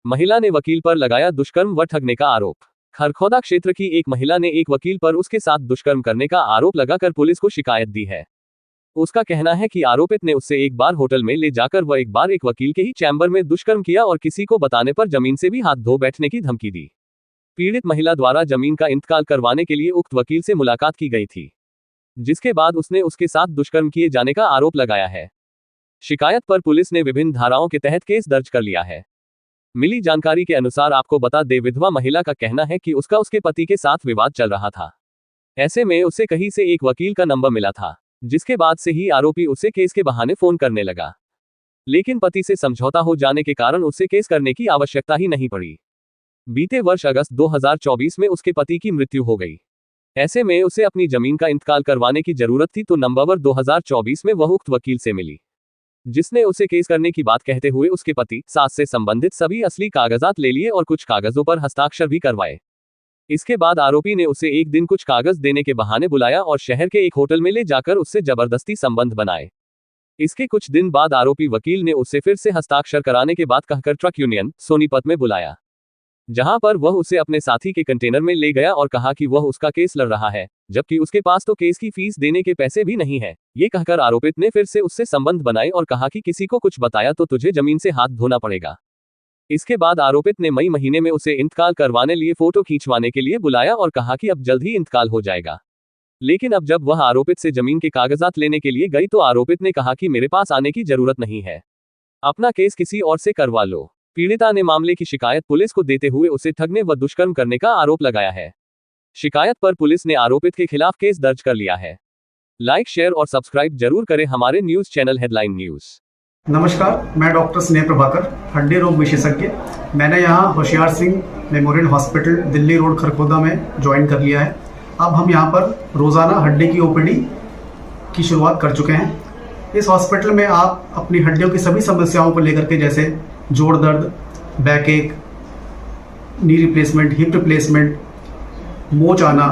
महिला ने वकील पर लगाया दुष्कर्म व ठगने का आरोप। खरखौदा क्षेत्र की एक महिला ने एक वकील पर उसके साथ दुष्कर्म करने का आरोप लगाकर पुलिस को शिकायत दी है। उसका कहना है कि आरोपित ने उससे एक बार होटल में ले जाकर व एक बार एक वकील के ही चैम्बर में दुष्कर्म किया और किसी को बताने पर जमीन से भी हाथ धो बैठने की धमकी दी। पीड़ित महिला द्वारा जमीन का इंतकाल करवाने के लिए उक्त वकील से मुलाकात की गई थी, जिसके बाद उसने उसके साथ दुष्कर्म किए जाने का आरोप लगाया है। शिकायत पर पुलिस ने विभिन्न धाराओं के तहत केस दर्ज कर लिया है। मिली जानकारी के अनुसार आपको बता दे, विधवा महिला का कहना है कि उसका उसके पति के साथ विवाद चल रहा था। ऐसे में उसे कहीं से एक वकील का नंबर मिला था, जिसके बाद से ही आरोपी उसे केस के बहाने फोन करने लगा। लेकिन पति से समझौता हो जाने के कारण उसे केस करने की आवश्यकता ही नहीं पड़ी। बीते वर्ष अगस्त 2024 में उसके पति की मृत्यु हो गई। ऐसे में उसे अपनी जमीन का इंतकाल करवाने की जरूरत थी, तो नवंबर 2024 में वह उक्त वकील से मिली, जिसने उसे केस करने की बात कहते हुए उसके पति सास से संबंधित सभी असली कागजात ले लिए और कुछ कागजों पर हस्ताक्षर भी करवाए। इसके बाद आरोपी ने उसे एक दिन कुछ कागज देने के बहाने बुलाया और शहर के एक होटल में ले जाकर उससे जबरदस्ती संबंध बनाए। इसके कुछ दिन बाद आरोपी वकील ने उसे फिर से हस्ताक्षर कराने के बाद कहकर ट्रक यूनियन सोनीपत में बुलाया, जहां पर वह उसे अपने साथी के कंटेनर में ले गया और कहा कि वह उसका केस लड़ रहा है, जबकि उसके पास तो केस की फीस देने के पैसे भी नहीं है। ये कहकर आरोपित ने फिर से उससे संबंध बनाए और कहा कि किसी को कुछ बताया तो तुझे जमीन से हाथ धोना पड़ेगा। इसके बाद आरोपित ने मई महीने में उसे इंतकाल करवाने लिए फोटो खींचवाने के लिए बुलाया और कहा कि अब जल्द ही इंतकाल हो जाएगा। लेकिन अब जब वह आरोपित से जमीन के कागजात लेने के लिए गई तो आरोपित ने कहा कि मेरे पास आने की जरूरत नहीं है, अपना केस किसी और से करवा लो। पीड़िता ने मामले की शिकायत पुलिस को देते हुए उसे ठगने व दुष्कर्म करने का आरोप लगाया है। शिकायत पर पुलिस ने आरोपित के खिलाफ केस दर्ज कर लिया है। लाइक, शेयर और सब्सक्राइब जरूर करें हमारे न्यूज चैनल हेडलाइन न्यूज। नमस्कार, मैं डॉक्टर स्नेह प्रभाकर, हड्डी रोग विशेषज्ञ। मैंने यहाँ Hoshiyar Singh memorial hospital Delhi road Kharkhoda में ज्वाइन कर लिया है। अब हम यहाँ पर रोज़ाना हड्डी की ओपीडी की शुरुआत कर चुके हैं। इस हॉस्पिटल में आप अपनी हड्डियों की सभी समस्याओं को लेकर के, जैसे जोड़ दर्द, बैक एक, नी रिप्लेसमेंट, हिप रिप्लेसमेंट, मोच आना,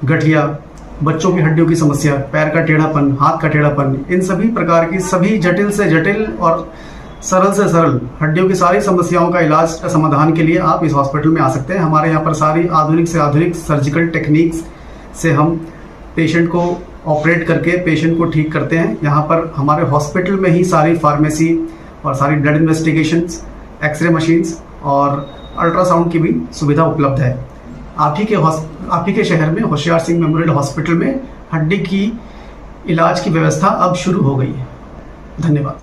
गठिया, बच्चों की हड्डियों की समस्या, पैर का टेढ़ापन, हाथ का टेढ़ापन, इन सभी प्रकार की सभी जटिल से जटिल और सरल से सरल हड्डियों की सारी समस्याओं का इलाज का समाधान के लिए आप इस हॉस्पिटल में आ सकते हैं। हमारे यहाँ पर सारी आधुनिक से आधुनिक सर्जिकल टेक्निक्स से हम पेशेंट को ऑपरेट करके पेशेंट को ठीक करते हैं। यहाँ पर हमारे हॉस्पिटल में ही सारी फार्मेसी और सारी ब्लड इन्वेस्टिगेशंस, एक्सरे मशीन्स और अल्ट्रासाउंड की भी सुविधा उपलब्ध है। आप ही के शहर में होशियार सिंह मेमोरियल हॉस्पिटल में हड्डी की इलाज की व्यवस्था अब शुरू हो गई है। धन्यवाद।